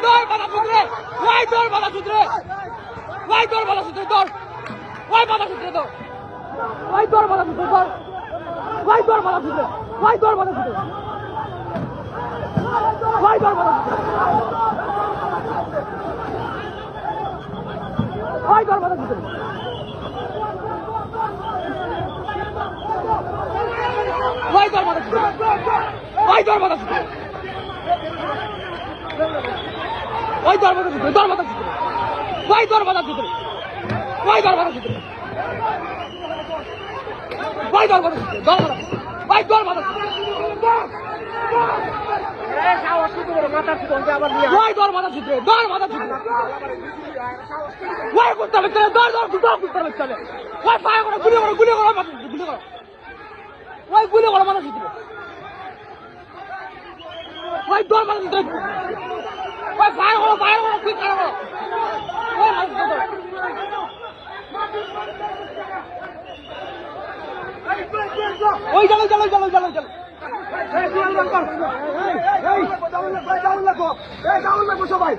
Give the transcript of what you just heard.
দর বাধা সূত্রে ওই দর বাধা সূত্রে ওই দর বাধা সূত্রে দর ওই বাধা সূত্রে দর ওই দর বাধা সূত্রে দর ওই দর বাধা সূত্রে ওই দর বাধা সূত্রে ওই দর বাধা সূত্রে ওই দর বাধা সূত্রে ওই দর বাধা সূত্রে ওই দর বাধা সূত্রে ওই দর বাধা সূত্রে দর বাধা সূত্রে ওই দর বাধা সূত্রে ওই দর বাধা সূত্রে ওই দর বাধা সূত্রে দর বাধা ওই দর বাধা সূত্রে ওই দর বাধা সূত্রে দর বাধা সূত্রে ওই করতে হবে চলে দর দর দুটো করতে হবে চলে ওই ফায়ার করো গুলি করো গুলি করো গুলি করো ওই গুলি করো বাধা সূত্রে ওই দর বাধা সূত্রে ওই ফায়ার করো কি করো ওই বাধা সূত্রে ওই চলো চলো চলো চলো চলো সবাই